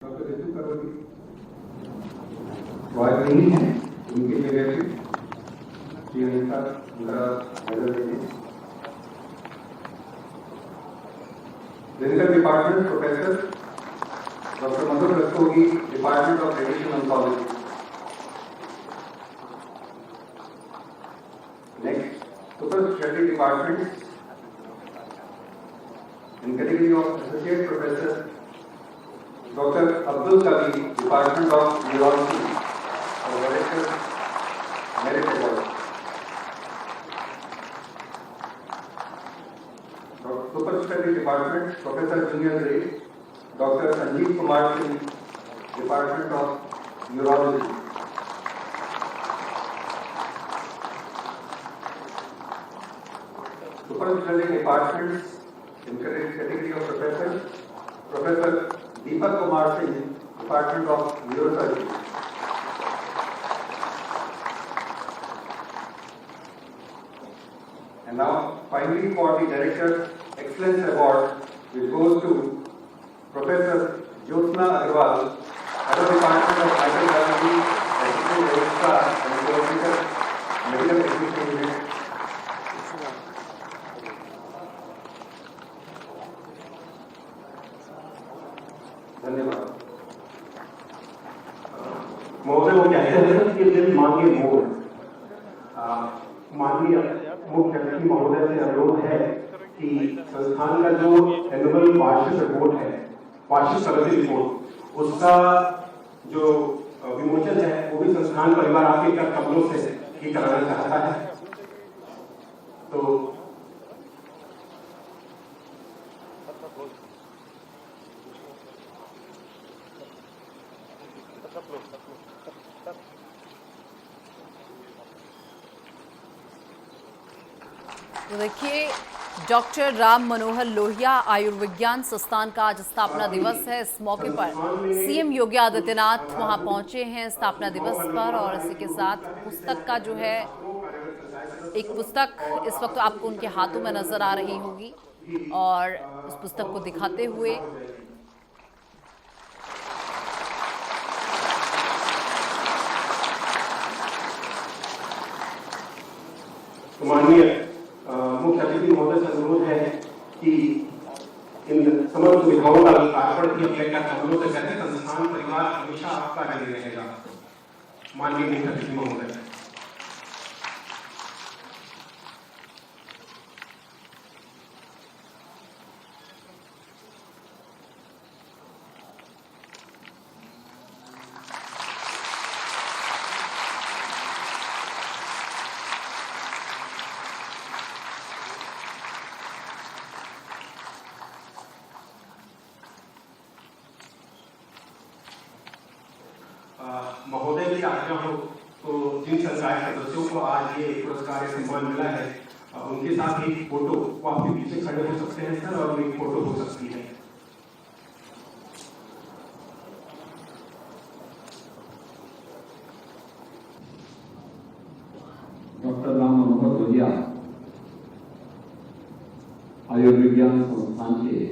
नहीं है उनकी जगह पे श्री अनिता उनका नजर देंगे। Medical department professor doctor Madhur Rastogi, department of radiation oncology. Next, super speciality department in category of associate professor doctor Abdul Kabir, department of neurology और director merit award. Super speciality department professor junior grade doctor Sanjeev Kumar Singh, department of neurology. Super speciality department in category of professor Deepak Kumar Singh, department of neurosurgery. And now, finally, for the Director Excellence Award, which goes to Professor Jyotsna Agarwal, Head of Department of Microbiology, Assistant Registrar and Coordinator, Medical Education Unit. धन्यवाद। महोदय, वो कहते हैं कि दिन मांगे मोर। माननीय मुख्य अतिथि महोदय से अनुरोध है कि संस्थान का जो एनुअल वार्षिक रिपोर्ट है, वार्षिक प्रगति रिपोर्ट, उसका जो विमोचन है वो भी संस्थान परिवार आपके कमलों से ही कराना चाहता है। तो देखिए, डॉक्टर राम मनोहर लोहिया आयुर्विज्ञान संस्थान का आज स्थापना दिवस है। इस मौके पर सीएम योगी आदित्यनाथ वहां पहुंचे हैं स्थापना दिवस पर, और इसी के साथ पुस्तक का जो है एक पुस्तक इस वक्त आपको उनके हाथों में नजर आ रही होगी, और उस पुस्तक को दिखाते हुए माननीय मुख्य अतिथि महोदय से अनुरोध है कि इन समस्त सुविधाओं का लोकार्पण किया जाएगा। कमलों से कहते संस्थान परिवार हमेशा आपका नहीं रहेगा। माननीय मुख्य अतिथि महोदय। महोदय की आज्ञा हो तो जिन सरकारी सदस्यों को आज ये पुरस्कार सम्मान मिला है, उनके साथ ही फोटो वो आपके पीछे खड़े हो सकते हैं सर, और एक फोटो हो सकती है। डॉक्टर राम मनोहर लोहिया आयुर्विज्ञान संस्थान के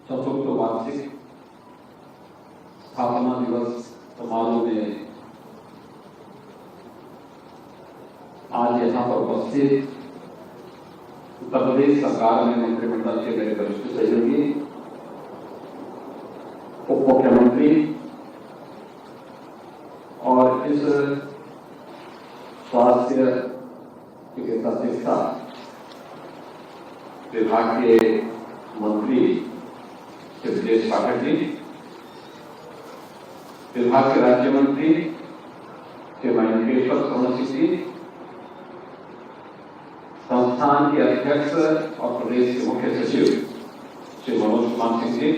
चतुर्थ वार्षिक स्थापना दिवस समारोह में आज यहाँ पर उपस्थित उत्तर प्रदेश सरकार में मंत्रिमंडल के मेरे वरिष्ठ सहयोगी, उप मुख्यमंत्री और इस स्वास्थ्य चिकित्सा शिक्षा विभाग के मंत्री श्री ब्रजेश पाठक जी, विभाग के राज्य मंत्री श्री महेंद्रेश्वर सोमसी जी, संस्थान के अध्यक्ष और प्रदेश के मुख्य सचिव श्री मनोज कुमार सिंह जी,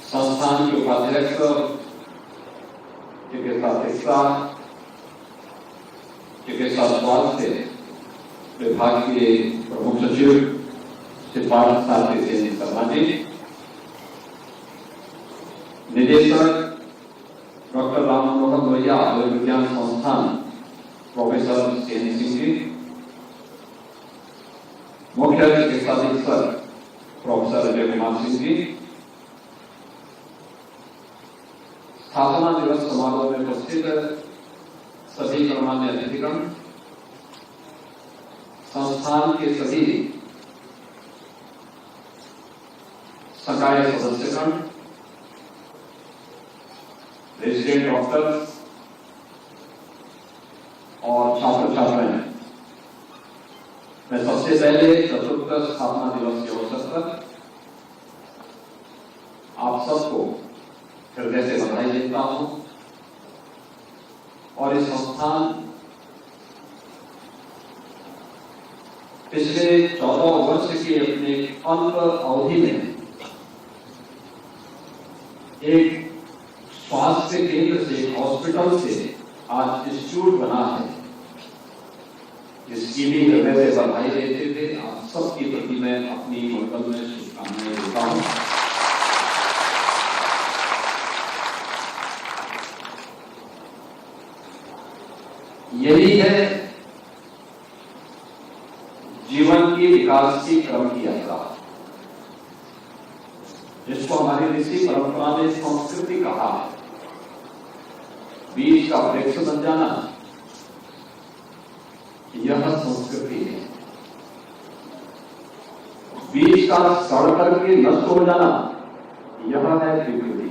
संस्थान के उपाध्यक्ष चिकित्सा शिक्षा चिकित्सा स्वास्थ्य विभाग के प्रमुख सचिव श्री पार्थ सारथी सिंह शर्मा जी, निदेशक डॉक्टर राम मनोहर लोहिया आयुर्विज्ञान संस्थान प्रोफेसर सिंह जी, मुख्य चिकित्सा अधीक्षक प्रोफेसर अजय कुमार सिंह जी, स्थापना दिवस समारोह में उपस्थित सभी गणमान्य अतिथिगण, संस्थान के सभी संकाय सदस्यगण, रेजिडेंट डॉक्टर और छात्र छात्राएं, मैं सबसे पहले चतुर्थ स्थापना दिवस के अवसर पर आप सबको हृदय से बधाई देता हूं और इस संस्थान पिछले 14 वर्ष की अपने अल्प अवधि में एक स्वास्थ्य केंद्र से, एक हॉस्पिटल से आज इंस्टीट्यूट बना है, जिसकी भी हृदय से बधाई देते थे आप सबकी प्रति मैं अपनी मंगल में शुभकामनाएं देता हूं। यही है जीवन की विकास की क्रम की यात्रा, जिसको हमारी ऋषि परंपरा ने संस्कृति कहा है। बीज का वृक्ष बन जाना यह संस्कृति है, बीज का सड़ करके नष्ट हो जाना यह है विकृति।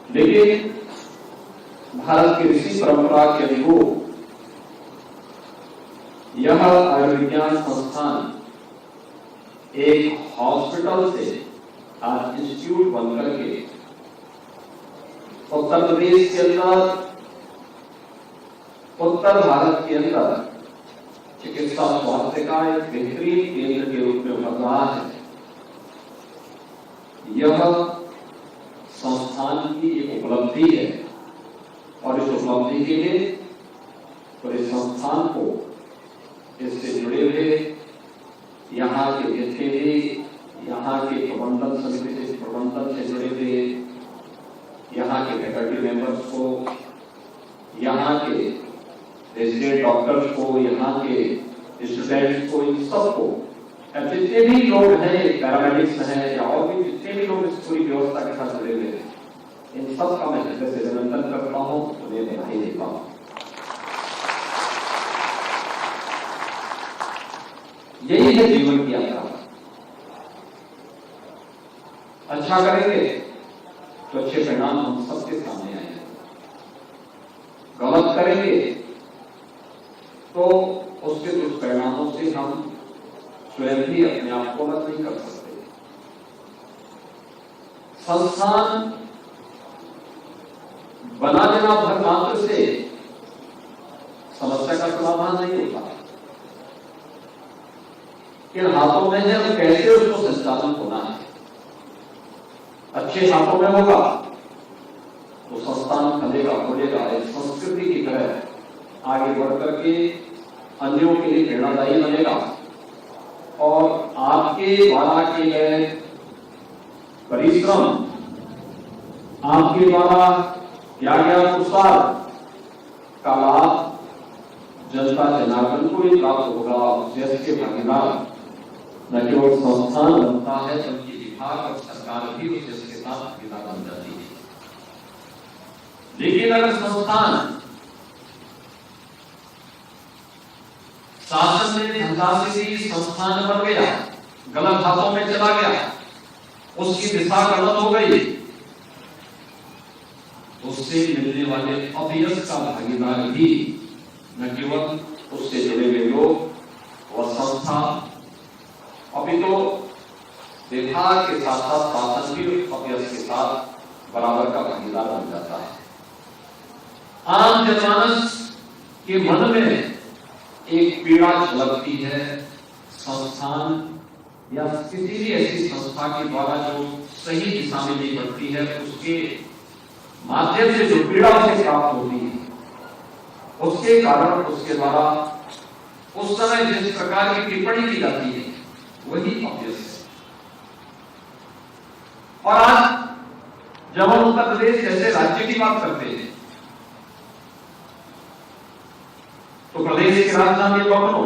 लेकिन भारत की ऋषि परंपरा के अनुरूप यह आयुर्विज्ञान संस्थान एक हॉस्पिटल से आज इंस्टीट्यूट बनकर के उत्तर प्रदेश के अंदर, उत्तर भारत के अंदर चिकित्सा स्वास्थ्य का एक बेहतरीन केंद्र के रूप में उभर रहा है। यह संस्थान की एक उपलब्धि है और इस उपलब्धि के लिए पूरे संस्थान को, इससे जुड़े हुए यहाँ के जितने भी यहाँ के प्रबंधन समिति से, प्रबंधन से जुड़े हुए यहाँ के फैकल्टी मेंबर्स को, यहाँ के रेजिडेंट डॉक्टर्स को, यहाँ के स्टूडेंट्स को, इन सबको, जितने भी लोग हैं, पैरामेडिक्स हैं या और भी जितने भी लोग इस पूरी व्यवस्था के साथ जुड़े हुए हैं, इन सब का मैं हृदय से अभिनंदन करता हूँ, उन्हें बधाई देता हूँ। यही है जीवन की यात्रा। अच्छा करेंगे तो अच्छे परिणाम हम सबके सामने आएंगे, गलत करेंगे तो उसके कुछ परिणामों से हम स्वयं भी अपने आप को अलग नहीं कर सकते। संस्थान बना देना भर मात्र से समस्या का समाधान नहीं होता। किन हाथों में है और कैसे उसको संचालन होना है। अच्छे हाथों में होगा तो संस्थान फलेगा, फूलेगा, एक संस्कृति की तरह आगे बढ़ करके अन्यों के लिए प्रेरणादायी बनेगा और आपके द्वारा किए गए परिश्रम, आपके द्वारा किया गया पुरस्कार का लाभ जनता जनार्दन को भी प्राप्त होगा। जिसके भागीदार न केवल संस्थान बनता है बल्कि विभाग और सरकार भी उसके साथ भागीदार बन जाती है। लेकिन अगर संस्थान शासन में धनराशि संस्थान बन गया, गलत हाथों में चला गया, उसकी दिशा गलत हो गई, उससे मिलने वाले अभ्यस का भागीदार भी न केवल उससे जुड़े हुए लोग और संस्था, अभी तो विभाग के साथ साथ शासन भी अभ्यस के साथ बराबर का भागीदार बन जाता है। आम जनमानस के मन में एक पीड़ा झलकती है, संस्थान या किसी भी ऐसी संस्था के द्वारा जो सही दिशा में नहीं बढ़ती है, उसके माध्यम से जो पीड़ा उसे प्राप्त होती है, उसके कारण उसके द्वारा उस समय जिस प्रकार की टिप्पणी की जाती है वही अभ्यस है। और आज जब हम उत्तर प्रदेश जैसे राज्य की बात करते हैं तो प्रदेश की राजधानी लखनऊ,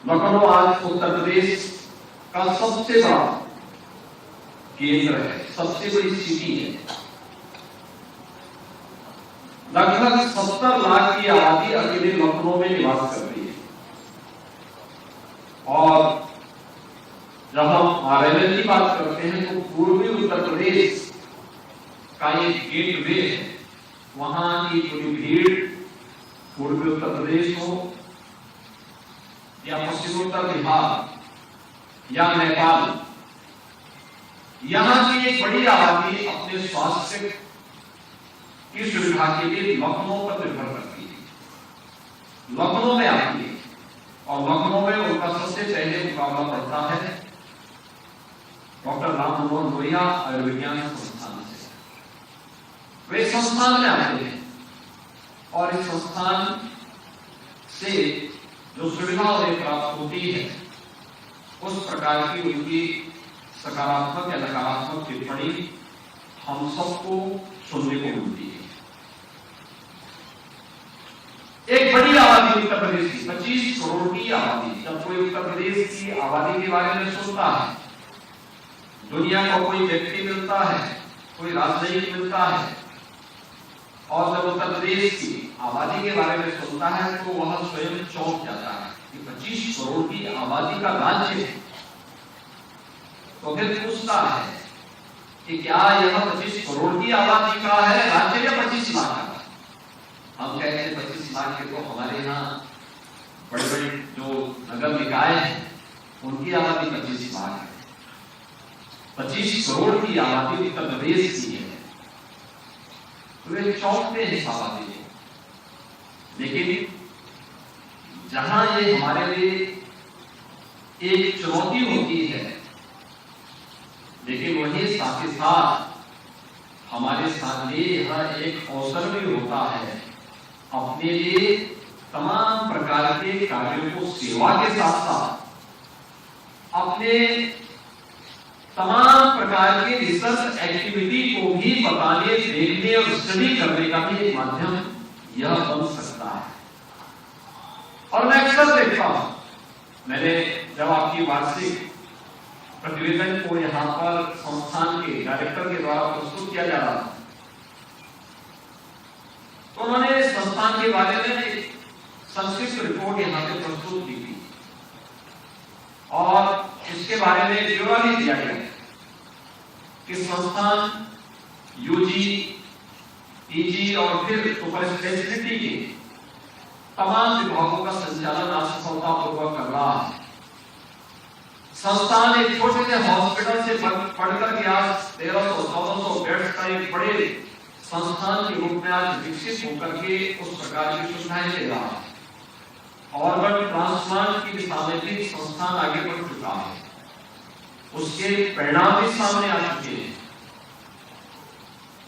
लखनऊ आज उत्तर प्रदेश का सबसे बड़ा केंद्र है, सबसे बड़ी सिटी है। लगभग 70 लाख की आबादी अकेले लखनऊ में निवास करती है। और जब हम आरएलएल की बात करते हैं तो पूर्वी उत्तर प्रदेश का एक गेटवे है। वहां की पूरी भीड़ पूर्वी उत्तर प्रदेश हो या पश्चिमोत्तर बिहार या नेपाल, यहां की एक बड़ी आबादी अपने स्वास्थ्य की सुविधा के लिए लखनऊ पर निर्भर करती है, लखनऊ में आती है। और लखनऊ में उनका सबसे पहले मुकाबला पड़ता है डॉक्टर राम मनोहर लोहिया आयुर्विज्ञान संस्थान से। वे संस्थान में आते हैं और इस संस्थान से जो सुविधा उन्हें प्राप्त होती है उस प्रकार की उनकी सकारात्मक या नकारात्मक टिप्पणी हम सबको सुनने को मिलती है। एक बड़ी आबादी उत्तर प्रदेश की 25 करोड़ की आबादी। जब कोई उत्तर प्रदेश की आबादी के बारे में सुनता है, दुनिया का कोई व्यक्ति मिलता है, कोई राजनयिक मिलता है, और जब उत्तर प्रदेश की आबादी के बारे में सुनता है तो वह स्वयं चौंक जाता है कि 25 करोड़ की आबादी का राज्य है। तो फिर पूछता है कि क्या यह 25 करोड़ की आबादी का है राज्य या 25 लाख का? हम कहते हैं 25 लाख के, तो हमारे यहाँ बड़े बड़े जो नगर निकाय हैं उनकी आबादी 25 लाख है। 25 करोड़ की आबादी उत्तर प्रदेश की है, तो वे चौंकते हैं इस आबादी में। लेकिन जहां ये हमारे लिए एक चुनौती होती है, लेकिन वही साथ ही साथ हमारे सामने यह एक अवसर भी होता है अपने लिए तमाम प्रकार के कार्यों को सेवा के साथ साथ अपने तमाम प्रकार के रिसर्च एक्टिविटी को भी बताने, देखने और स्टडी करने का भी एक माध्यम यह बन सकता है। और मैं अक्सर देखता हूं, मैंने जब आपकी वार्षिक प्रतिवेदन को यहां पर संस्थान के डायरेक्टर के द्वारा प्रस्तुत किया जा रहा था, तो उन्होंने संस्थान के बारे में एक संक्षिप्त रिपोर्ट यहां पे प्रस्तुत की थी और इसके बारे में ब्यौरा भी दिया गया कि संस्थान यूजी, पीजी और फिर सुपर स्पेशलिटी के तमाम विभागों का संचालन आज सफलतापूर्वक कर रहा है। संस्थान एक छोटे से हॉस्पिटल से पढ़कर के आज 1300-1400 बेड्स का एक बड़े संस्थान के रूप में आज विकसित होकर के उस प्रकार की सुविधाएं दे रहा है। ऑर्गन ट्रांसप्लांट की दिशा में भी संस्थान आगे बढ़ चुका है, उसके परिणाम भी सामने आ चुके हैं।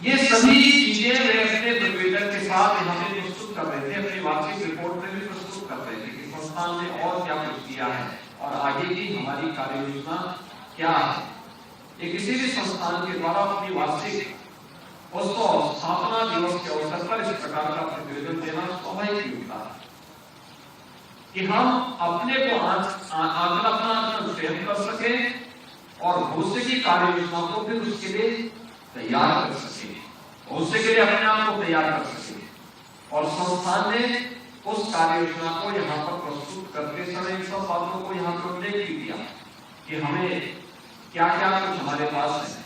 ये सभी चीजें वे अपने प्रतिवेदन के साथ यहाँ पे प्रस्तुत कर रहे थे, अपनी वार्षिक रिपोर्ट में भी प्रस्तुत कर रहे थे कि संस्थान ने और क्या कुछ किया है और आगे की हमारी कार्य योजना क्या है। ये किसी भी संस्थान के द्वारा अपनी वार्षिक उसको स्थापना दिवस के अवसर पर इस प्रकार का प्रतिवेदन देना स्वाभाविक होता है कि हम अपने को आत्मनिर्भर स्वयं कर सके और भविष्य की कार्य योजना को फिर उसके लिए तैयार कर सके, भविष्य के लिए अपने आप को तैयार कर सके। और संस्थान ने उस कार्य योजना को यहाँ पर प्रस्तुत करते समय इन सब बातों को यहाँ पर उल्लेख किया कि हमें क्या क्या कुछ हमारे पास है,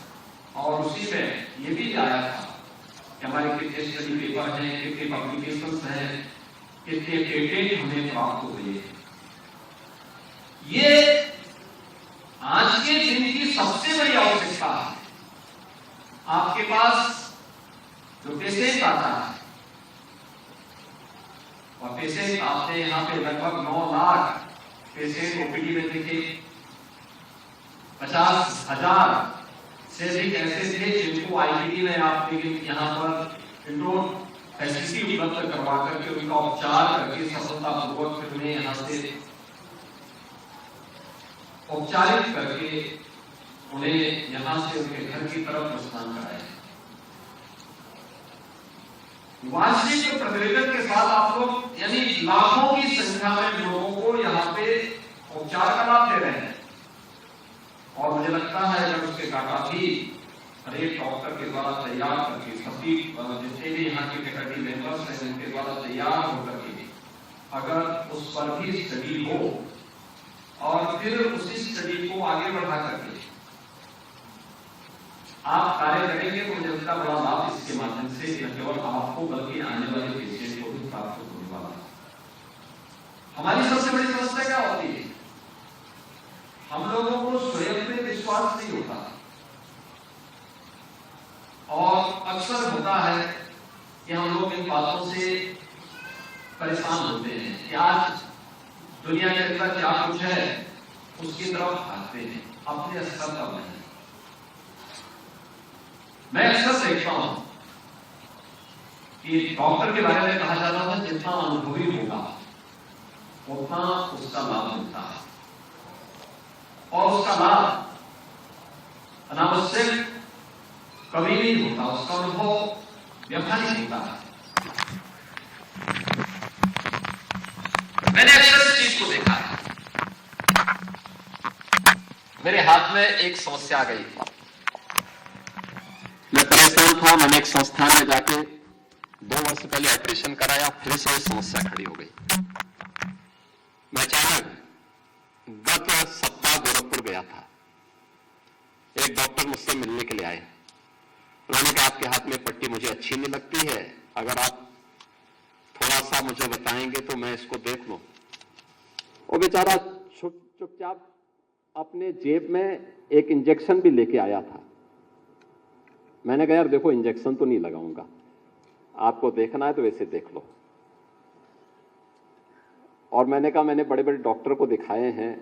और उसी में ये भी आया था कि हमारे कितने स्टडी पेपर हैं, कितने पब्लिकेशंस हैं, कितने पेटेंट हमें प्राप्त हुए। ये आज के दिन की सबसे बड़ी आवश्यकता है। आपके पास जो पेशेंट आता है और पेशेंट आते यहाँ पे लगभग 9 लाख पेशेंट ओपीडी में देखे, 50,000 से अधिक ऐसे थे जिनको आईपीडी में आप यहाँ पर इंडोर फैसिलिटी उपलब्ध करवा करके उनका उपचार करके सफलतापूर्वक फिर उन्हें यहाँ से उपचारित करके उन्हें यहाँ से उनके घर की तरफ प्रस्थान कराया। वार्षिक प्रतिवेदन के साथ आप लोग यानी लाखों की संख्या में लोगों को यहाँ पे उपचार का लाभ दे रहे हैं। और मुझे लगता है अगर उसके डाटा भी हर एक डॉक्टर के द्वारा तैयार करके सभी जितने भी यहाँ के फैकल्टी मेंबर्स हैं उनके द्वारा तैयार होकर के अगर उस पर भी स्टडी हो और फिर उसी स्टडी को आगे बढ़ा करके आप कार्य करेंगे तो मुझे लगता बड़ा लाभ इसके माध्यम से न केवल आपको बल्कि आने वाले पेशेंट को भी प्राप्त होने वाला है। हमारी सबसे बड़ी समस्या क्या होती है? हम लोगों को स्वयं पे विश्वास नहीं होता और अक्सर होता है कि हम लोग इन बातों से परेशान होते हैं कि आज दुनिया के अंदर क्या कुछ है उसकी तरफ भागते हैं, अपने स्तर पर नहीं। मैं अक्सर देखता हूं कि डॉक्टर के बारे में कहा जाता था जितना अनुभवी होगा उतना उसका लाभ मिलता है और उसका लाभ अनावश्यक कभी नहीं होता, उसका अनुभव व्यावहारिक होता है। मैंने अक्सर इस चीज को देखा है। मेरे हाथ में एक समस्या आ गई, मैं परेशान था। मैंने एक संस्थान में जाके 2 वर्ष पहले ऑपरेशन कराया, फिर से समस्या खड़ी हो गई। मैं अचानक गत सप्ताह गोरखपुर गया था। एक डॉक्टर मुझसे मिलने के लिए आए। उन्होंने कहा आपके हाथ में पट्टी मुझे अच्छी नहीं लगती है, अगर आप थोड़ा सा मुझे बताएंगे तो मैं इसको देख लूं। वो बेचारा चुपचाप अपने जेब में एक इंजेक्शन भी लेके आया था। मैंने कहा यार देखो इंजेक्शन तो नहीं लगाऊंगा, आपको देखना है तो वैसे देख लो। और मैंने कहा मैंने बड़े बड़े डॉक्टर को दिखाए हैं,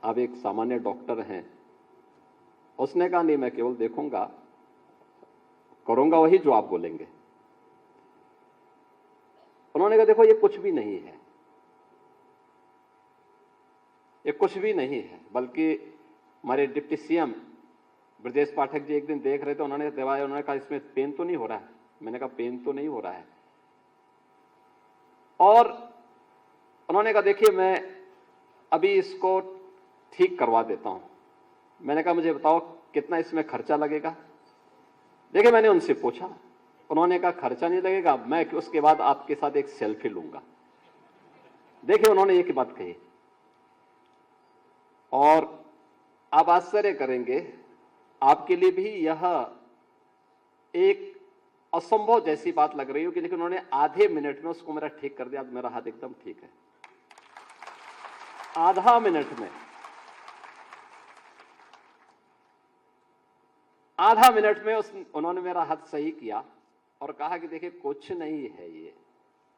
अब एक सामान्य डॉक्टर हैं। उसने कहा नहीं मैं केवल देखूंगा, करूंगा वही जो आप बोलेंगे। उन्होंने कहा देखो ये कुछ भी नहीं है, ये कुछ भी नहीं है, बल्कि हमारे डिप्टी सीएम ब्रजेश पाठक जी एक दिन देख रहे थे, उन्होंने दवाई, उन्होंने कहा इसमें पेन तो नहीं हो रहा है। मैंने कहा पेन तो नहीं हो रहा है। और उन्होंने कहा देखिए मैं अभी इसको ठीक करवा देता हूं। मैंने कहा मुझे बताओ कितना इसमें खर्चा लगेगा। देखिए मैंने उनसे पूछा, उन्होंने कहा खर्चा नहीं लगेगा, मैं उसके बाद आपके साथ एक सेल्फी लूंगा। देखिए उन्होंने एक ही बात कही और आप आश्चर्य करेंगे, आपके लिए भी यह एक असंभव जैसी बात लग रही होगी, लेकिन उन्होंने आधे मिनट में उसको मेरा ठीक कर दिया। मेरा हाथ एकदम ठीक है, आधा मिनट में, आधा मिनट में उन्होंने मेरा हाथ सही किया और कहा कि देखिए कुछ नहीं है, ये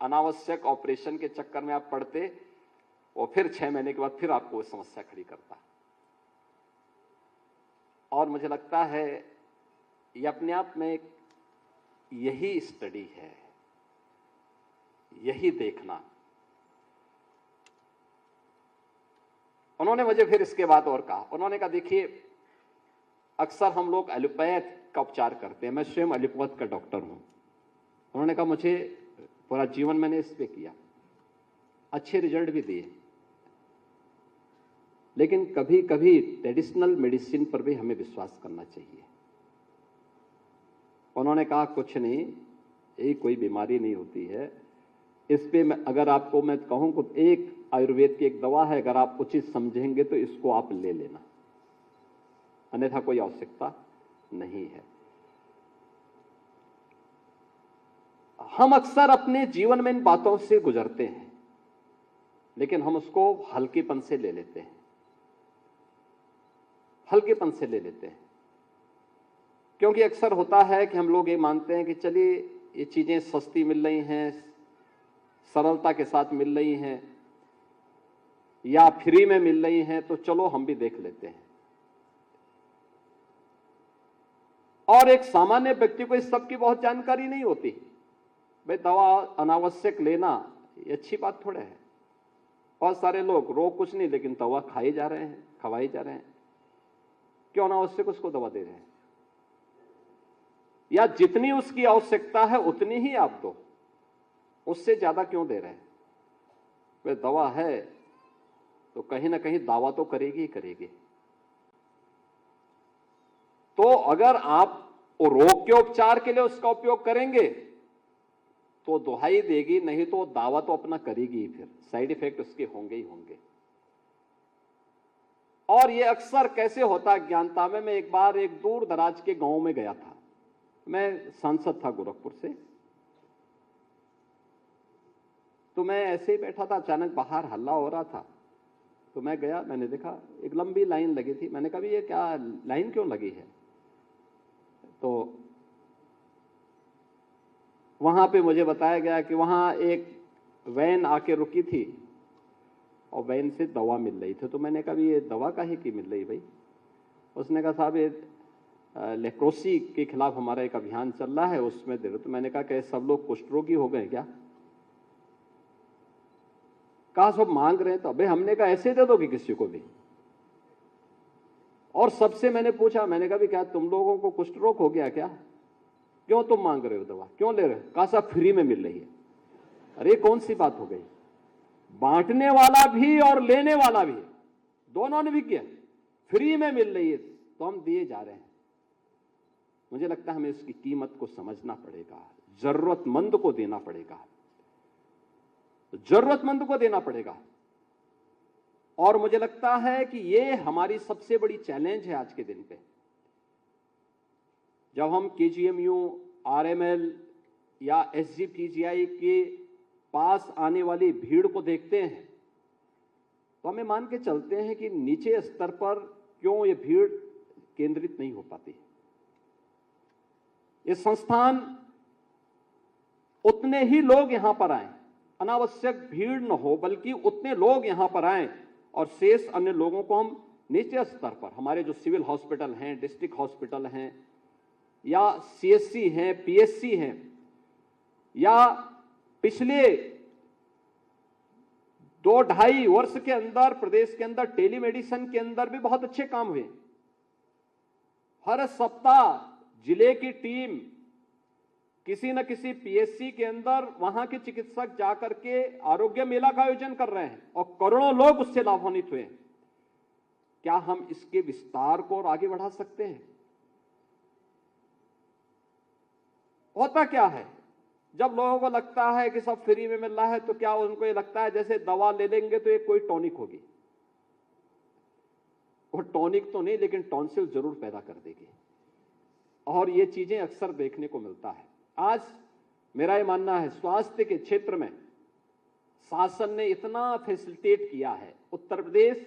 अनावश्यक ऑपरेशन के चक्कर में आप पड़ते और फिर 6 महीने के बाद फिर आपको वो समस्या खड़ी करता। और मुझे लगता है ये अपने आप में यही स्टडी है, यही देखना। उन्होंने मुझे फिर इसके बाद और कहा, उन्होंने कहा देखिए अक्सर हम लोग एलोपैथ का उपचार करते हैं, मैं स्वयं एलोपैथ का डॉक्टर हूं। उन्होंने कहा मुझे पूरा जीवन मैंने इस पे किया, अच्छे रिजल्ट भी दिए, लेकिन कभी कभी ट्रेडिशनल मेडिसिन पर भी हमें विश्वास करना चाहिए। उन्होंने कहा कुछ नहीं, यही कोई बीमारी नहीं होती है, इस पे अगर आपको मैं कहूं तो एक आयुर्वेद की एक दवा है, अगर आप उचित समझेंगे तो इसको आप ले लेना, अन्यथा कोई आवश्यकता नहीं है। हम अक्सर अपने जीवन में इन बातों से गुजरते हैं, लेकिन हम उसको हल्केपन से ले लेते हैं, हल्केपन से ले लेते हैं। क्योंकि अक्सर होता है कि हम लोग ये मानते हैं कि चलिए ये चीजें सस्ती मिल रही हैं, सरलता के साथ मिल रही हैं या फ्री में मिल रही हैं, तो चलो हम भी देख लेते हैं। और एक सामान्य व्यक्ति को इस सब की बहुत जानकारी नहीं होती। भाई दवा अनावश्यक लेना ये अच्छी बात थोड़े है। बहुत सारे लोग रोग कुछ नहीं लेकिन दवा खाए जा रहे हैं, खवाए जा रहे हैं। क्यों अनावश्यक उसको दवा दे रहे हैं? या जितनी उसकी आवश्यकता है उतनी ही आप दो, उससे ज्यादा क्यों दे रहे हैं? वे दवा है तो कहीं ना कहीं दावा तो करेगी ही करेगी। तो अगर आप रोग के उपचार के लिए उसका उपयोग करेंगे तो दुहाई देगी, नहीं तो दावा तो अपना करेगी ही, फिर साइड इफेक्ट उसके होंगे ही होंगे। और ये अक्सर कैसे होता ज्ञानता में, मैं एक बार एक दूर दराज के गांव में गया था, मैं सांसद था गोरखपुर से, तो मैं ऐसे ही बैठा था, अचानक बाहर हल्ला हो रहा था, तो मैं गया, मैंने देखा एक लंबी लाइन लगी थी। मैंने कहा ये क्या लाइन क्यों लगी है? तो वहां पे मुझे बताया गया कि वहां एक वैन आके रुकी थी और वैन से दवा मिल रही थी। तो मैंने कहा ये दवा काहे की मिल रही भाई? उसने कहा साहब ये लेप्रोसी के खिलाफ हमारा एक अभियान चल रहा है, उसमें दे दो। तो मैंने कहा कि सब लोग कुष्ठ रोगी हो गए क्या? कहा सब मांग रहे हैं। तो अबे हमने कहा ऐसे दे दोगे किसी को भी? और सबसे मैंने पूछा, मैंने कहा भी क्या तुम लोगों को कुष्ठ रोग हो गया क्या? क्यों तुम मांग रहे हो दवा, क्यों ले रहे हो? कहा साहब फ्री में मिल रही है। अरे कौन सी बात हो गई? बांटने वाला भी और लेने वाला भी, दोनों ने भी किया, फ्री में मिल रही है तो हम दिए जा रहे हैं। मुझे लगता है हमें इसकी कीमत को समझना पड़ेगा, जरूरतमंद को देना पड़ेगा, जरूरतमंद को देना पड़ेगा। और मुझे लगता है कि ये हमारी सबसे बड़ी चैलेंज है आज के दिन पे। जब हम केजीएमयू, आरएमएल या एसजीपीजीआई के पास आने वाली भीड़ को देखते हैं तो हमें मान के चलते हैं कि नीचे स्तर पर क्यों ये भीड़ केंद्रित नहीं हो पाती। ये संस्थान उतने ही लोग यहां पर आए, अनावश्यक भीड़ न हो, बल्कि उतने लोग यहां पर आए और शेष अन्य लोगों को हम नीचे स्तर पर, हमारे जो सिविल हॉस्पिटल हैं, डिस्ट्रिक्ट हॉस्पिटल हैं, या सीएससी हैं, पीएससी हैं, या पिछले 2-2.5 वर्ष के अंदर प्रदेश के अंदर टेलीमेडिसिन के अंदर भी बहुत अच्छे काम हुए। हर सप्ताह जिले की टीम किसी न किसी पीएससी के अंदर वहां के चिकित्सक जाकर के आरोग्य मेला का आयोजन कर रहे हैं और करोड़ों लोग उससे लाभान्वित हुए हैं। क्या हम इसके विस्तार को और आगे बढ़ा सकते हैं? होता क्या है जब लोगों को लगता है कि सब फ्री में मिल रहा है, तो क्या उनको ये लगता है जैसे दवा ले लेंगे तो ये कोई टॉनिक होगी। और टॉनिक तो नहीं, लेकिन टॉन्सिल जरूर पैदा कर देगी। और ये चीजें अक्सर देखने को मिलता है। आज मेरा ये मानना है स्वास्थ्य के क्षेत्र में शासन ने इतना फैसिलिटेट किया है। उत्तर प्रदेश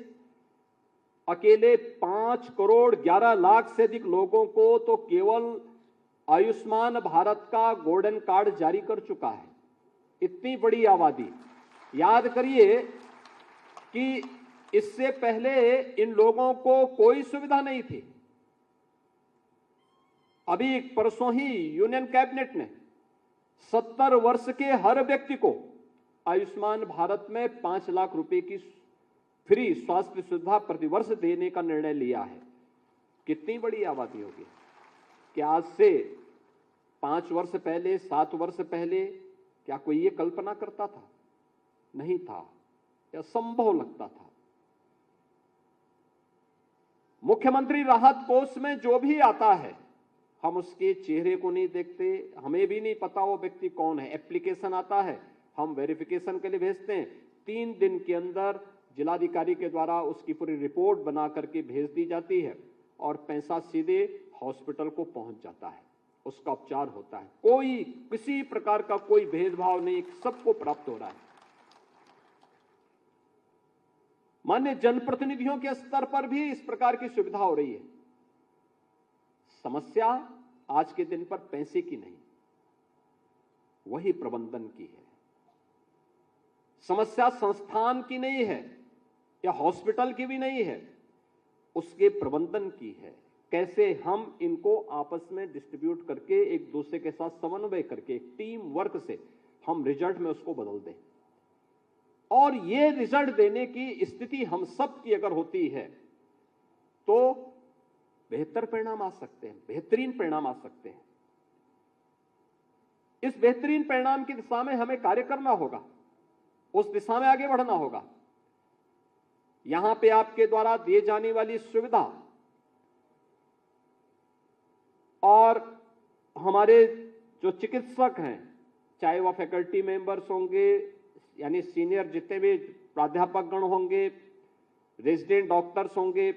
अकेले 5 करोड़ 11 लाख से अधिक लोगों को तो केवल आयुष्मान भारत का गोल्डन कार्ड जारी कर चुका है। इतनी बड़ी आबादी, याद करिए कि इससे पहले इन लोगों को कोई सुविधा नहीं थी। अभी परसों ही यूनियन कैबिनेट ने 70 वर्ष के हर व्यक्ति को आयुष्मान भारत में 5 लाख रुपए की फ्री स्वास्थ्य सुविधा प्रतिवर्ष देने का निर्णय लिया है। कितनी बड़ी आबादी होगी कि आज से 5 वर्ष पहले, 7 वर्ष पहले क्या कोई ये कल्पना करता था? नहीं था, यह संभव लगता था। मुख्यमंत्री राहत कोष में जो भी आता है, हम उसके चेहरे को नहीं देखते, हमें भी नहीं पता वो व्यक्ति कौन है। एप्लीकेशन आता है, हम वेरिफिकेशन के लिए भेजते हैं, 3 दिन के अंदर जिलाधिकारी के द्वारा उसकी पूरी रिपोर्ट बना करके भेज दी जाती है और पैसा सीधे हॉस्पिटल को पहुंच जाता है, उसका उपचार होता है। कोई किसी प्रकार का कोई भेदभाव नहीं, सबको प्राप्त हो रहा है। माननीय जनप्रतिनिधियों के स्तर पर भी इस प्रकार की सुविधा हो रही है। समस्या आज के दिन पर पैसे की नहीं, वही प्रबंधन की है। समस्या संस्थान की नहीं है या हॉस्पिटल की भी नहीं है, उसके प्रबंधन की है। कैसे हम इनको आपस में डिस्ट्रीब्यूट करके, एक दूसरे के साथ समन्वय करके, टीम वर्क से हम रिजल्ट में उसको बदल दें। और ये रिजल्ट देने की स्थिति हम सब की अगर होती है तो बेहतर परिणाम आ सकते हैं, बेहतरीन परिणाम आ सकते हैं। इस बेहतरीन परिणाम की दिशा में हमें कार्य करना होगा, उस दिशा में आगे बढ़ना होगा। यहां पे आपके द्वारा दिए जाने वाली सुविधा और हमारे जो चिकित्सक हैं, चाहे वह फैकल्टी मेंबर्स होंगे यानी सीनियर जितने भी प्राध्यापक गण होंगे, रेजिडेंट डॉक्टर्स होंगे,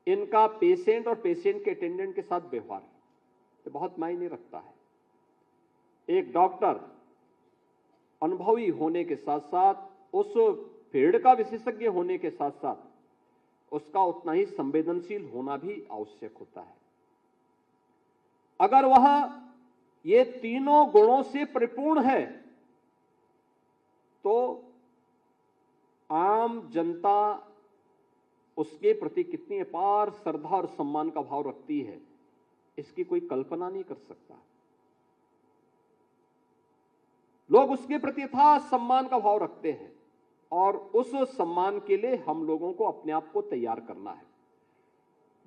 इनका पेशेंट और पेशेंट के अटेंडेंट के साथ व्यवहार ये बहुत मायने रखता है। एक डॉक्टर अनुभवी होने के साथ साथ उस फील्ड का विशेषज्ञ होने के साथ साथ उसका उतना ही संवेदनशील होना भी आवश्यक होता है। अगर वह ये तीनों गुणों से परिपूर्ण है तो आम जनता उसके प्रति कितनी अपार श्रद्धा और सम्मान का भाव रखती है, इसकी कोई कल्पना नहीं कर सकता। लोग उसके प्रति यथार्थ सम्मान का भाव रखते हैं और उस सम्मान के लिए हम लोगों को अपने आप को तैयार करना है।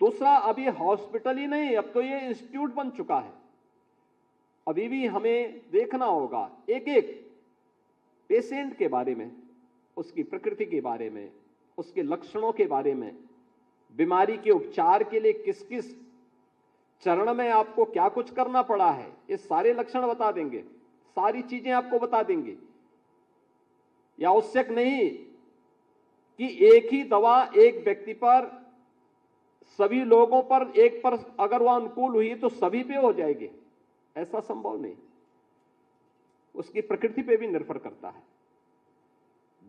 दूसरा, अब ये हॉस्पिटल ही नहीं, अब तो ये इंस्टीट्यूट बन चुका है। अभी भी हमें देखना होगा एक एक पेशेंट के बारे में, उसकी प्रकृति के बारे में, उसके लक्षणों के बारे में, बीमारी के उपचार के लिए किस किस चरण में आपको क्या कुछ करना पड़ा है, ये सारे लक्षण बता देंगे, सारी चीजें आपको बता देंगे। यह आवश्यक नहीं कि एक ही दवा एक व्यक्ति पर, सभी लोगों पर एक पर अगर वह अनुकूल हुई तो सभी पे हो जाएगी, ऐसा संभव नहीं। उसकी प्रकृति पे भी निर्भर करता है,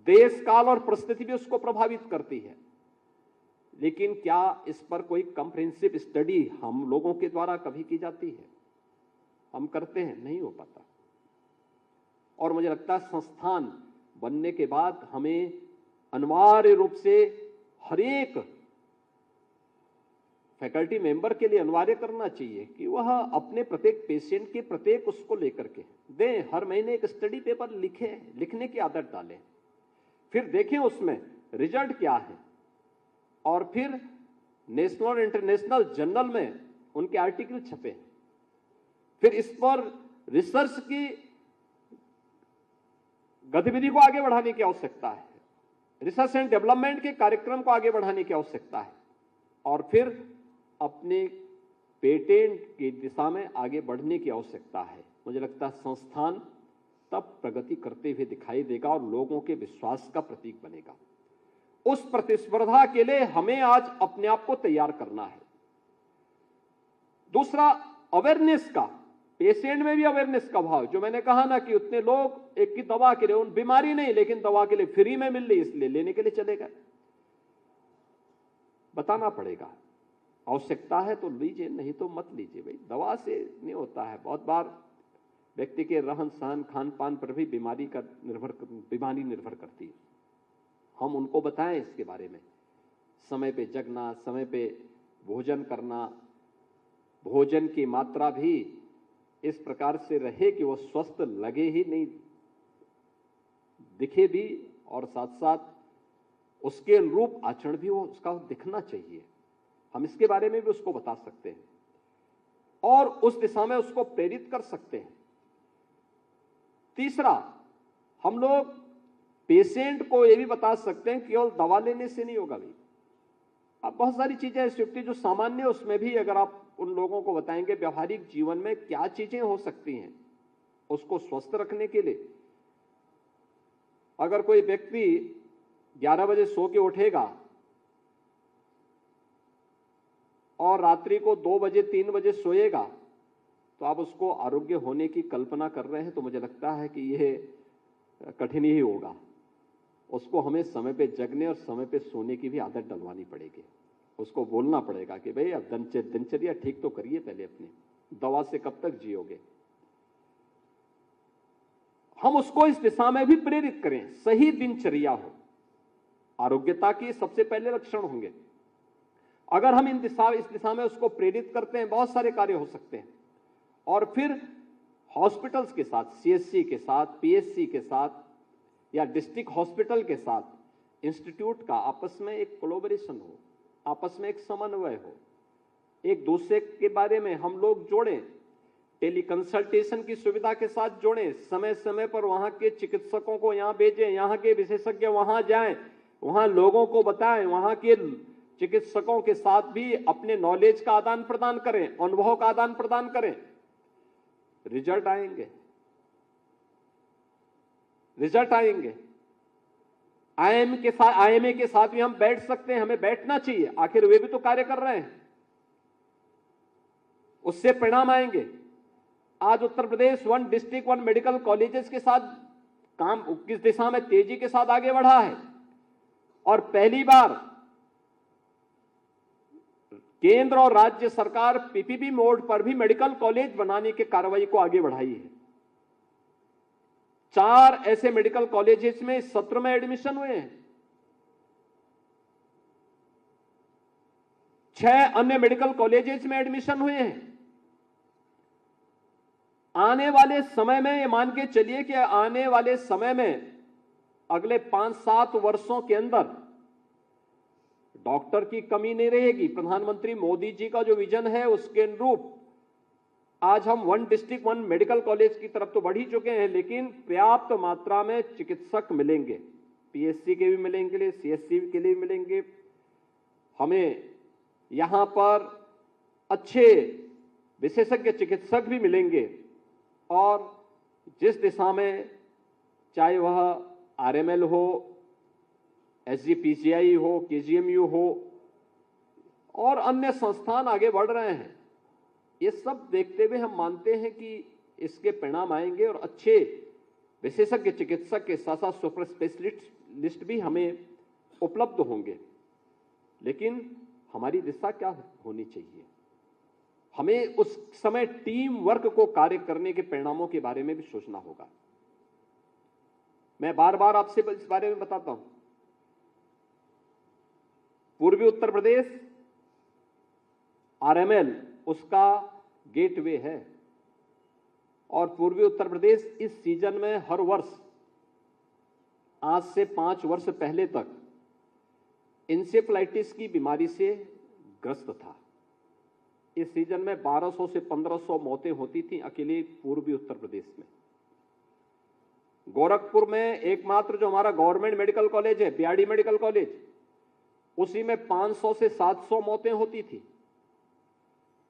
देश काल और परिस्थिति भी उसको प्रभावित करती है। लेकिन क्या इस पर कोई कॉम्प्रिहेंसिव स्टडी हम लोगों के द्वारा कभी की जाती है? हम करते हैं, नहीं हो पाता। और मुझे लगता है संस्थान बनने के बाद हमें अनिवार्य रूप से हर एक फैकल्टी मेंबर के लिए अनिवार्य करना चाहिए कि वह अपने प्रत्येक पेशेंट के प्रत्येक उसको लेकर के दें, हर महीने एक स्टडी पेपर लिखें, लिखने की आदत डालें, फिर देखें उसमें रिजल्ट क्या है और फिर नेशनल और इंटरनेशनल जर्नल में उनके आर्टिकल छपे, फिर इस पर रिसर्च की गतिविधि को आगे बढ़ाने की आवश्यकता है, रिसर्च एंड डेवलपमेंट के कार्यक्रम को आगे बढ़ाने की आवश्यकता है और फिर अपने पेटेंट की दिशा में आगे बढ़ने की आवश्यकता है। मुझे लगता है संस्थान तब प्रगति करते हुए दिखाई देगा और लोगों के विश्वास का प्रतीक बनेगा। उस प्रतिस्पर्धा के लिए हमें आज अपने आप को तैयार करना है। दूसरा, अवेयरनेस का, पेशेंट में भी अवेयरनेस का भाव, जो मैंने कहा ना कि उतने लोग एक की दवा के लिए, उन बीमारी नहीं लेकिन दवा के लिए फ्री में मिल रही इसलिए लेने के लिए चले गए। बताना पड़ेगा, आवश्यकता है तो लीजिए, नहीं तो मत लीजिए। भाई दवा से नहीं होता है, बहुत बार व्यक्ति के रहन सहन खान पान पर भी बीमारी निर्भर करती है। हम उनको बताएं इसके बारे में, समय पे जगना, समय पे भोजन करना, भोजन की मात्रा भी इस प्रकार से रहे कि वो स्वस्थ लगे ही नहीं, दिखे भी और साथ साथ उसके अनुरूप आचरण भी वो उसका दिखना चाहिए। हम इसके बारे में भी उसको बता सकते हैं और उस दिशा में उसको प्रेरित कर सकते हैं। तीसरा, हम लोग पेशेंट को यह भी बता सकते हैं केवल दवा लेने से नहीं होगा। भाई अब बहुत सारी चीजें ऐसी होती है जो सामान्य, उसमें भी अगर आप उन लोगों को बताएंगे व्यवहारिक जीवन में क्या चीजें हो सकती हैं उसको स्वस्थ रखने के लिए। अगर कोई व्यक्ति 11 बजे सो के उठेगा और रात्रि को 2 बजे 3 बजे सोएगा तो आप उसको आरोग्य होने की कल्पना कर रहे हैं, तो मुझे लगता है कि यह कठिन ही होगा। उसको हमें समय पे जगने और समय पे सोने की भी आदत डलवानी पड़ेगी। उसको बोलना पड़ेगा कि भाई अब दिनचर्या ठीक तो करिए पहले अपनी, दवा से कब तक जियोगे। हम उसको इस दिशा में भी प्रेरित करें, सही दिनचर्या हो, आरोग्यता के सबसे पहले लक्षण होंगे। अगर हम इस दिशा में उसको प्रेरित करते हैं, बहुत सारे कार्य हो सकते हैं। और फिर हॉस्पिटल्स के साथ, सीएचसी के साथ, पीएचसी के साथ या डिस्ट्रिक्ट हॉस्पिटल के साथ इंस्टीट्यूट का आपस में एक कोलैबोरेशन हो, आपस में एक समन्वय हो, एक दूसरे के बारे में हम लोग जोड़ें, टेली कंसल्टेशन की सुविधा के साथ जोड़ें, समय समय पर वहां के चिकित्सकों को यहां भेजें, यहां के विशेषज्ञ वहां जाएं, वहां लोगों को बताएं, वहां के चिकित्सकों के साथ भी अपने नॉलेज का आदान प्रदान करें, अनुभव का आदान प्रदान करें। रिजल्ट आएंगे, रिजल्ट आएंगे। आईएमए के साथ भी हम बैठ सकते हैं, हमें बैठना चाहिए, आखिर वे भी तो कार्य कर रहे हैं, उससे परिणाम आएंगे। आज Uttar Pradesh 1 district 1 medical colleges के साथ काम किस दिशा में तेजी के साथ आगे बढ़ा है, और पहली बार केंद्र और राज्य सरकार पीपीपी मोड पर भी मेडिकल कॉलेज बनाने की कार्रवाई को आगे बढ़ाई है। 4 ऐसे मेडिकल कॉलेजेस में इस सत्र में एडमिशन हुए हैं। 6 अन्य मेडिकल कॉलेजेस में एडमिशन हुए हैं। आने वाले समय में ये मान के चलिए कि आने वाले समय में अगले 5-7 वर्षों के अंदर डॉक्टर की कमी नहीं रहेगी। प्रधानमंत्री मोदी जी का जो विजन है उसके अनुरूप आज हम 1 डिस्ट्रिक्ट 1 मेडिकल कॉलेज की तरफ तो बढ़ ही चुके हैं, लेकिन पर्याप्त मात्रा में चिकित्सक मिलेंगे। पीएचसी के भी मिलेंगे, सीएचसी के लिए भी मिलेंगे। हमें यहां पर अच्छे विशेषज्ञ चिकित्सक भी मिलेंगे, और जिस दिशा में चाहे वह आरएमएल हो, एसजीपीसीआई हो, केजीएमयू हो और अन्य संस्थान आगे बढ़ रहे हैं, ये सब देखते हुए हम मानते हैं कि इसके परिणाम आएंगे और अच्छे विशेषज्ञ चिकित्सक के साथ साथ सुपर स्पेशलिस्ट भी हमें उपलब्ध होंगे। लेकिन हमारी दिशा क्या होनी चाहिए? हमें उस समय टीम वर्क को कार्य करने के परिणामों के बारे में भी सोचना होगा। मैं बार बार आपसे इस बारे में बताता हूं। पूर्वी उत्तर प्रदेश आरएमएल उसका गेटवे है, और पूर्वी उत्तर प्रदेश इस सीजन में हर वर्ष आज से 5 वर्ष पहले तक इंसेफ्लाइटिस की बीमारी से ग्रस्त था। इस सीजन में 1200 से 1500 मौतें होती थी अकेले पूर्वी उत्तर प्रदेश में। गोरखपुर में एकमात्र जो हमारा गवर्नमेंट मेडिकल कॉलेज है, बीआरडी मेडिकल कॉलेज, उसी में 500 से 700 मौतें होती थी।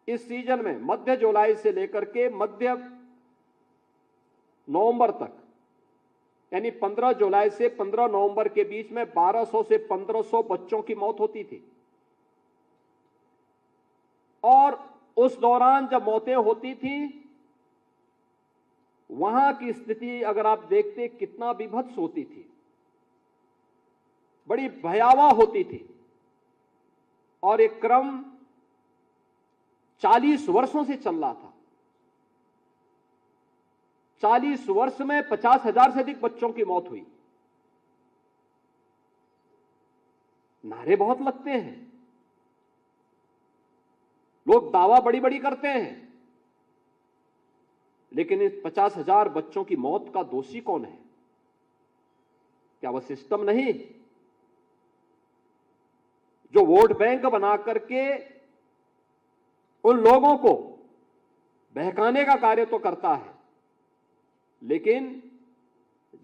इस सीजन में मध्य जुलाई से लेकर के मध्य नवंबर तक, यानी 15 जुलाई से 15 नवंबर के बीच में 1200 से 1500 बच्चों की मौत होती थी। और उस दौरान जब मौतें होती थी, वहां की स्थिति अगर आप देखते कितना विभत्स होती थी, बड़ी भयावह होती थी। और एक क्रम 40 वर्षों से चल रहा था। 40 वर्ष में 50,000 से अधिक बच्चों की मौत हुई। नारे बहुत लगते हैं, लोग दावा बड़ी बड़ी करते हैं, लेकिन इस 50,000 बच्चों की मौत का दोषी कौन है? क्या वह सिस्टम नहीं जो वोट बैंक बना करके उन लोगों को बहकाने का कार्य तो करता है, लेकिन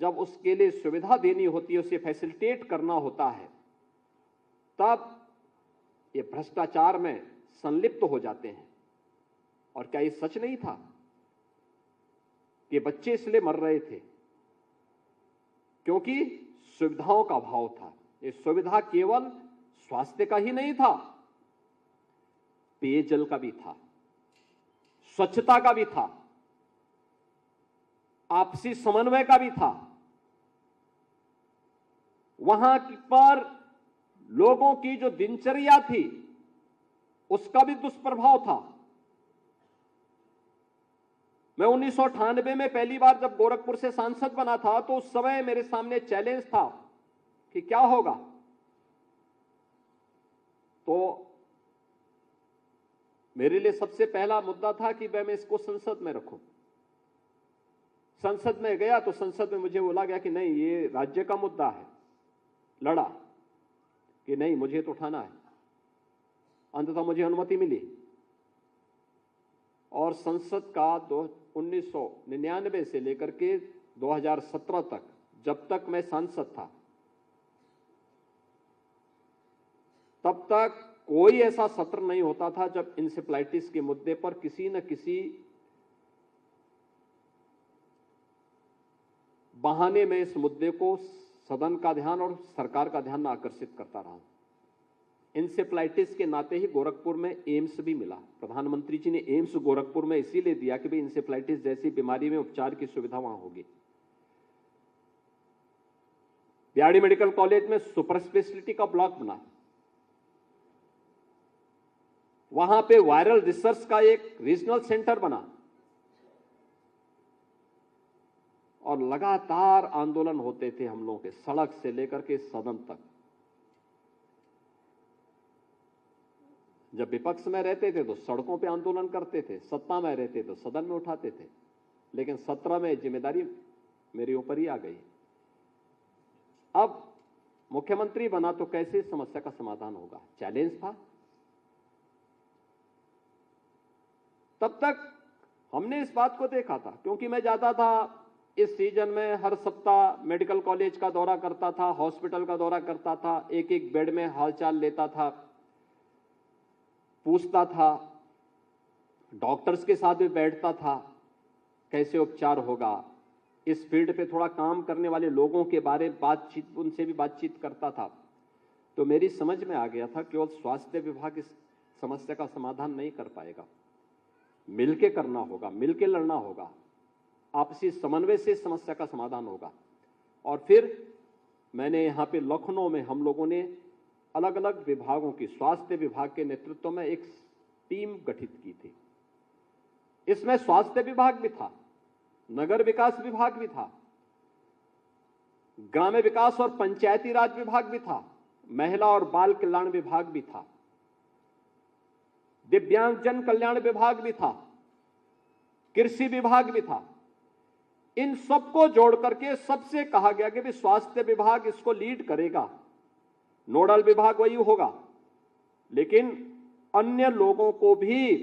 जब उसके लिए सुविधा देनी होती है, उसे फैसिलिटेट करना होता है, तब ये भ्रष्टाचार में संलिप्त हो जाते हैं। और क्या ये सच नहीं था कि बच्चे इसलिए मर रहे थे क्योंकि सुविधाओं का अभाव था? ये सुविधा केवल स्वास्थ्य का ही नहीं था, पेयजल का भी था, स्वच्छता का भी था, आपसी समन्वय का भी था। वहां पर लोगों की जो दिनचर्या थी उसका भी दुष्प्रभाव था। मैं 1998 में पहली बार जब गोरखपुर से सांसद बना था, तो उस समय मेरे सामने चैलेंज था कि क्या होगा। तो मेरे लिए सबसे पहला मुद्दा था कि मैं इसको संसद में रखूं। संसद में गया तो संसद में मुझे बोला गया कि नहीं, ये राज्य का मुद्दा है। लड़ा कि नहीं, मुझे तो उठाना है। अंततः मुझे अनुमति मिली और संसद का 1999 से लेकर के 2017 तक, जब तक मैं सांसद था, तब तक कोई ऐसा सत्र नहीं होता था जब इंसेफ्लाइटिस के मुद्दे पर किसी न किसी बहाने में इस मुद्दे को सदन का ध्यान और सरकार का ध्यान आकर्षित करता रहा। इंसेफ्लाइटिस के नाते ही गोरखपुर में एम्स भी मिला। प्रधानमंत्री जी ने एम्स गोरखपुर में इसीलिए दिया कि भाई इंसेफ्लाइटिस जैसी बीमारी में उपचार की सुविधा वहां होगी। बीआरडी मेडिकल कॉलेज में सुपर स्पेशलिटी का ब्लॉक बना, वहां पे वायरल रिसर्च का एक रीजनल सेंटर बना और लगातार आंदोलन होते थे हम लोगों के, सड़क से लेकर के सदन तक। जब विपक्ष में रहते थे तो सड़कों पे आंदोलन करते थे, सत्ता में रहते तो सदन में उठाते थे, लेकिन 17 में जिम्मेदारी मेरे ऊपर ही आ गई। अब मुख्यमंत्री बना तो कैसे इस समस्या का समाधान होगा, चैलेंज था। तब तक हमने इस बात को देखा था, क्योंकि मैं जाता था इस सीजन में, हर सप्ताह मेडिकल कॉलेज का दौरा करता था, हॉस्पिटल का दौरा करता था, एक एक बेड में हालचाल लेता था, पूछता था, डॉक्टर्स के साथ भी बैठता था, कैसे उपचार होगा। इस फील्ड पे थोड़ा काम करने वाले लोगों के बारे में बातचीत, उनसे भी बातचीत करता था। तो मेरी समझ में आ गया था केवल स्वास्थ्य विभाग इस समस्या का समाधान नहीं कर पाएगा, मिलके करना होगा, मिलके लड़ना होगा, आपसी समन्वय से इस समस्या का समाधान होगा। और फिर मैंने यहाँ पे लखनऊ में हम लोगों ने अलग अलग विभागों की, स्वास्थ्य विभाग के नेतृत्व में एक टीम गठित की थी। इसमें स्वास्थ्य विभाग भी था, नगर विकास विभाग भी था, ग्राम्य विकास और पंचायती राज विभाग भी था, महिला और बाल कल्याण विभाग भी था, दिव्यांगजन कल्याण विभाग भी था, कृषि विभाग भी था। इन सबको जोड़ करके सबसे कहा गया कि स्वास्थ्य विभाग इसको लीड करेगा, नोडल विभाग वही होगा, लेकिन अन्य लोगों को भी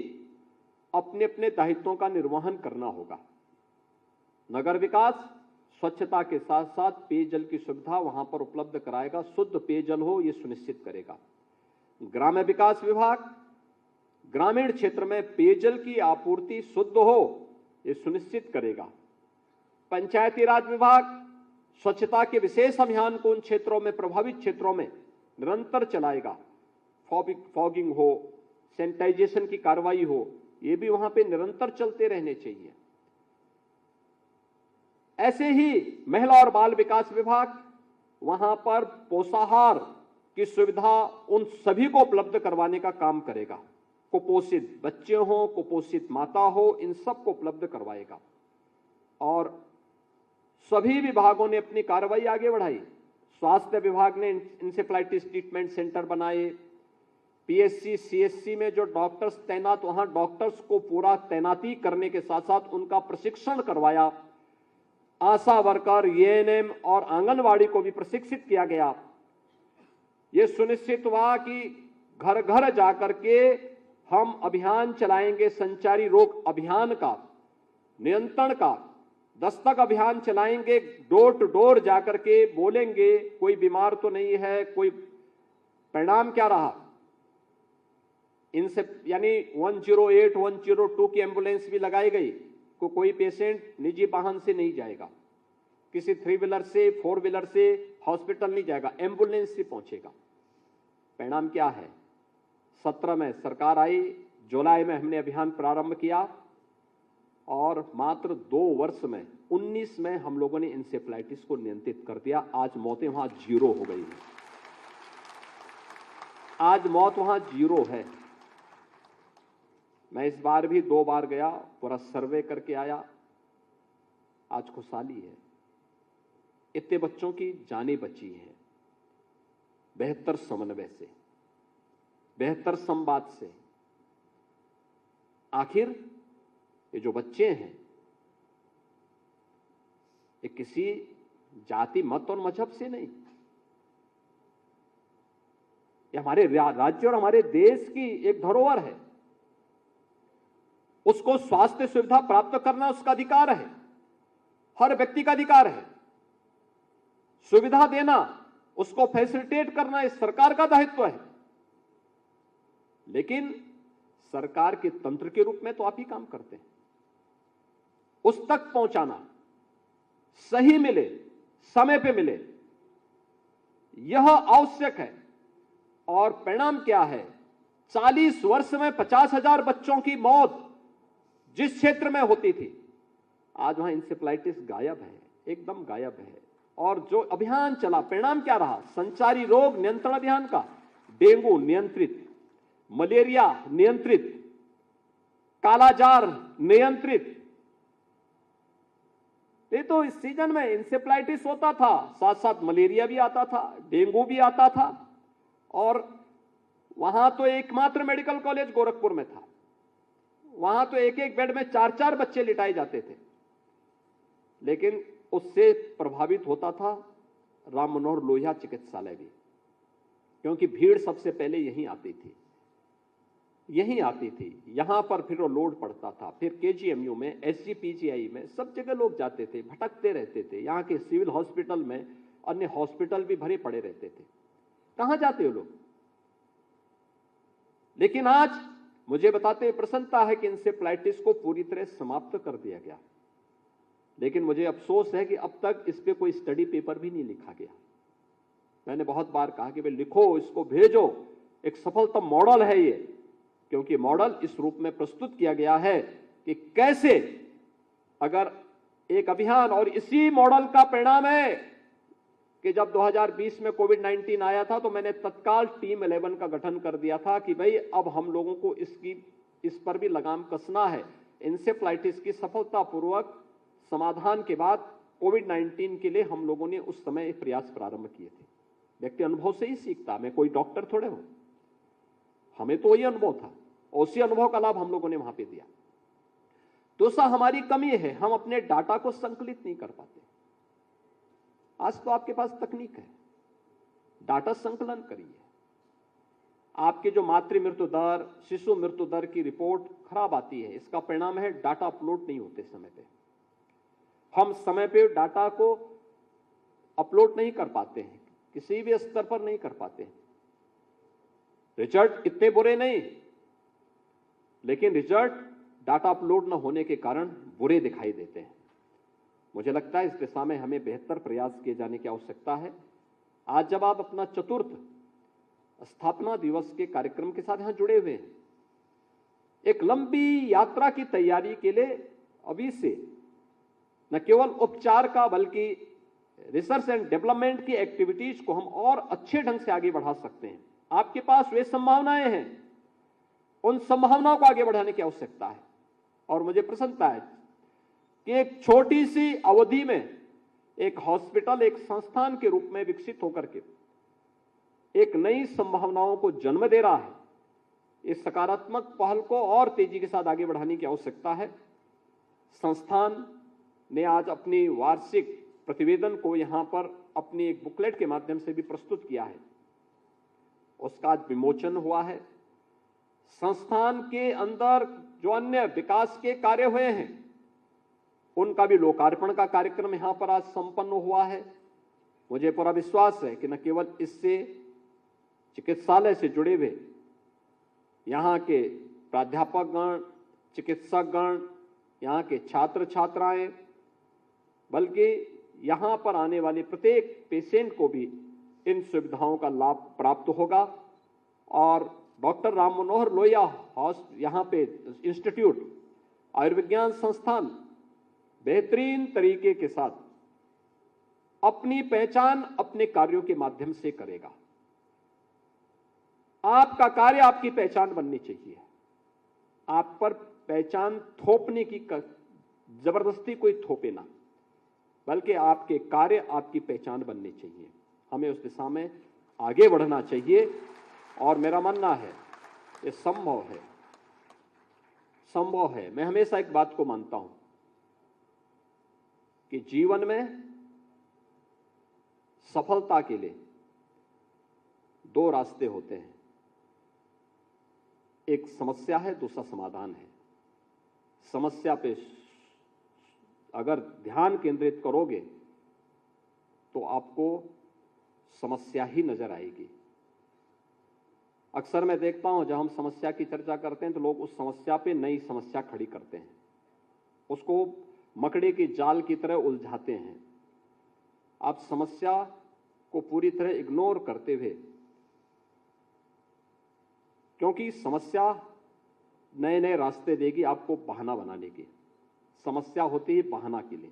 अपने अपने दायित्वों का निर्वहन करना होगा। नगर विकास स्वच्छता के साथ साथ पेयजल की सुविधा वहां पर उपलब्ध कराएगा, शुद्ध पेयजल हो ये सुनिश्चित करेगा। ग्राम्य विकास विभाग ग्रामीण क्षेत्र में पेयजल की आपूर्ति शुद्ध हो ये सुनिश्चित करेगा। पंचायती राज विभाग स्वच्छता के विशेष अभियान को उन क्षेत्रों में, प्रभावित क्षेत्रों में निरंतर चलाएगा। फॉगिंग हो, सैनिटाइजेशन की कार्रवाई हो, ये भी वहां पे निरंतर चलते रहने चाहिए। ऐसे ही महिला और बाल विकास विभाग वहां पर पोषाहार की सुविधा उन सभी को उपलब्ध करवाने का काम करेगा। कुपोषित बच्चे हो, कुपोषित माता हो, इन सबको उपलब्ध करवाएगा। और सभी विभागों ने अपनी कार्रवाई आगे बढ़ाई। स्वास्थ्य विभाग ने इंसेफ्लाइटिस ट्रीटमेंट सेंटर बनाए, पीएससी सीएससी में जो डॉक्टर्स तैनात, वहां डॉक्टर्स को पूरा तैनाती करने के साथ साथ उनका प्रशिक्षण करवाया। आशा वर्कर, एएनएम और आंगनवाड़ी को भी प्रशिक्षित किया गया। यह सुनिश्चित हुआ कि घर घर जाकर के हम अभियान चलाएंगे, संचारी रोग अभियान का, नियंत्रण का, दस्तक अभियान चलाएंगे। डोर टू डोर जाकर के बोलेंगे कोई बीमार तो नहीं है, कोई। परिणाम क्या रहा, इनसे यानी 108, 102 की एम्बुलेंस भी लगाई गई। कोई पेशेंट निजी वाहन से नहीं जाएगा, किसी 3 व्हीलर से, 4 व्हीलर से हॉस्पिटल नहीं जाएगा, एम्बुलेंस से पहुंचेगा। परिणाम क्या है, 17 में सरकार आई, जुलाई में हमने अभियान प्रारंभ किया और मात्र 2 वर्ष में 19 में हम लोगों ने इंसेफ्लाइटिस को नियंत्रित कर दिया। आज मौतें वहां 0 हो गई हैं, आज मौत वहां 0 है। मैं इस बार भी 2 बार गया, पूरा सर्वे करके आया। आज खुशहाली है, इतने बच्चों की जानें बची हैं, बेहतर समन्वय से, बेहतर संवाद से। आखिर ये जो बच्चे हैं ये किसी जाति, मत और मजहब से नहीं, ये हमारे राज्य और हमारे देश की एक धरोहर है। उसको स्वास्थ्य सुविधा प्राप्त करना उसका अधिकार है, हर व्यक्ति का अधिकार है। सुविधा देना, उसको फैसिलिटेट करना, इस सरकार का दायित्व है। लेकिन सरकार के तंत्र के रूप में तो आप ही काम करते हैं। उस तक पहुंचाना, सही मिले, समय पे मिले, यह आवश्यक है। और परिणाम क्या है? 40 वर्ष में 50,000 बच्चों की मौत जिस क्षेत्र में होती थी, आज वहां इंसेफ्लाइटिस गायब है, एकदम गायब है। और जो अभियान चला, परिणाम क्या रहा? संचारी रोग नियंत्रण अभियान का, डेंगू नियंत्रित, मलेरिया नियंत्रित, कालाजार नियंत्रित। ये तो इस सीजन में इंसेफ्लाइटिस होता था, साथ साथ मलेरिया भी आता था, डेंगू भी आता था। और वहां तो एकमात्र मेडिकल कॉलेज गोरखपुर में था, वहां तो एक एक बेड में 4-4 बच्चे लिटाए जाते थे। लेकिन उससे प्रभावित होता था राम मनोहर लोहिया चिकित्सालय भी, क्योंकि भीड़ सबसे पहले यहीं आती थी, यहां पर फिर वो लोड पड़ता था। फिर केजीएमयू में, एसजीपीजीआई में, सब जगह लोग जाते थे, भटकते रहते थे। यहां के सिविल हॉस्पिटल में अन्य हॉस्पिटल भी भरे पड़े रहते थे। कहां जाते हो लोग? लेकिन आज मुझे बताते हुए प्रसन्नता है कि इंसेफ्लाइटिस को पूरी तरह समाप्त कर दिया गया। लेकिन मुझे अफसोस है कि अब तक इस पे कोई स्टडी पेपर भी नहीं लिखा गया। मैंने बहुत बार कहा कि भाई लिखो, इसको भेजो, एक सफलतम मॉडल है ये, क्योंकि मॉडल इस रूप में प्रस्तुत किया गया है कि कैसे अगर एक अभियान, और इसी मॉडल का परिणाम है कि जब 2020 में कोविड-19 आया था तो मैंने तत्काल टीम 11 का गठन कर दिया था कि भाई अब हम लोगों को इस पर भी लगाम कसना है। इंसेफ्लाइटिस की सफलतापूर्वक समाधान के बाद कोविड-19 के लिए हम लोगों ने उस समय प्रयास प्रारंभ किए थे। व्यक्ति अनुभव से ही सीखता, मैं कोई डॉक्टर थोड़े हूं, हमें तो वही अनुभव था, उसी अनुभव का लाभ हम लोगों ने वहां पे दिया। दूसरा हमारी कमी है, हम अपने डाटा को संकलित नहीं कर पाते। आज तो आपके पास तकनीक है, डाटा संकलन करिए। आपके जो मातृ मृत्यु दर, शिशु मृत्यु दर की रिपोर्ट खराब आती है, इसका परिणाम है डाटा अपलोड नहीं होते समय पे। हम समय पे डाटा को अपलोड नहीं कर पाते हैं, किसी भी स्तर पर नहीं कर पाते हैं। रिजल्ट इतने बुरे नहीं, लेकिन रिजल्ट डाटा अपलोड न होने के कारण बुरे दिखाई देते हैं। मुझे लगता है इस दिशा में हमें बेहतर प्रयास किए जाने की आवश्यकता है। आज जब आप अपना 4th स्थापना दिवस के कार्यक्रम के साथ यहां जुड़े हुए हैं, एक लंबी यात्रा की तैयारी के लिए अभी से न केवल उपचार का बल्कि रिसर्च एंड डेवलपमेंट की एक्टिविटीज को हम और अच्छे ढंग से आगे बढ़ा सकते हैं। आपके पास वे संभावनाएं हैं, उन संभावनाओं को आगे बढ़ाने की आवश्यकता है। और मुझे प्रसन्नता है कि एक छोटी सी अवधि में एक हॉस्पिटल एक संस्थान के रूप में विकसित होकर के एक नई संभावनाओं को जन्म दे रहा है। इस सकारात्मक पहल को और तेजी के साथ आगे बढ़ाने की आवश्यकता है। संस्थान ने आज अपनी वार्षिक प्रतिवेदन को यहां पर अपनी एक बुकलेट के माध्यम से भी प्रस्तुत किया है, उसका आज विमोचन हुआ है। संस्थान के अंदर जो अन्य विकास के कार्य हुए हैं उनका भी लोकार्पण का कार्यक्रम यहां पर आज संपन्न हुआ है। मुझे पूरा विश्वास है कि न केवल इससे चिकित्सालय से जुड़े हुए यहां के प्राध्यापकगण, चिकित्सकगण, यहां के छात्र छात्राएं, बल्कि यहां पर आने वाले प्रत्येक पेशेंट को भी इन सुविधाओं का लाभ प्राप्त होगा। और डॉक्टर राम मनोहर लोहिया यहां पे इंस्टीट्यूट, आयुर्विज्ञान संस्थान बेहतरीन तरीके के साथ अपनी पहचान अपने कार्यों के माध्यम से करेगा। आपका कार्य आपकी पहचान बननी चाहिए। आप पर पहचान थोपने की जबरदस्ती कोई थोपे ना, बल्कि आपके कार्य आपकी पहचान बननी चाहिए। हमें उस दिशा में आगे बढ़ना चाहिए। और मेरा मानना है ये संभव है। मैं हमेशा एक बात को मानता हूं कि जीवन में सफलता के लिए 2 रास्ते होते हैं, एक समस्या है, दूसरा समाधान है। समस्या पे अगर ध्यान केंद्रित करोगे तो आपको समस्या ही नजर आएगी, अक्सर मैं देखता हूं जब हम समस्या की चर्चा करते हैं तो लोग उस समस्या पे नई समस्या खड़ी करते हैं, उसको मकड़े की जाल की तरह उलझाते हैं। आप समस्या को पूरी तरह इग्नोर करते हुए, क्योंकि समस्या नए नए रास्ते देगी आपको बहाना बनाने के। समस्या होती है बहाना के लिए।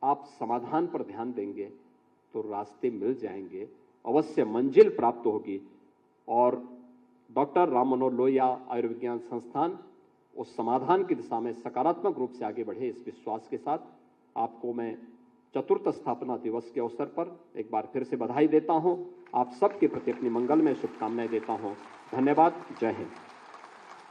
आप समाधान पर ध्यान देंगे तो रास्ते मिल जाएंगे, अवश्य मंजिल प्राप्त होगी। और डॉक्टर राम मनोहर लोहिया आयुर्विज्ञान संस्थान उस समाधान की दिशा में सकारात्मक रूप से आगे बढ़े, इस विश्वास के साथ आपको मैं चतुर्थ स्थापना दिवस के अवसर पर एक बार फिर से बधाई देता हूं। आप सबके प्रति अपनी मंगलमय शुभकामनाएं देता हूं। धन्यवाद। जय हिंद।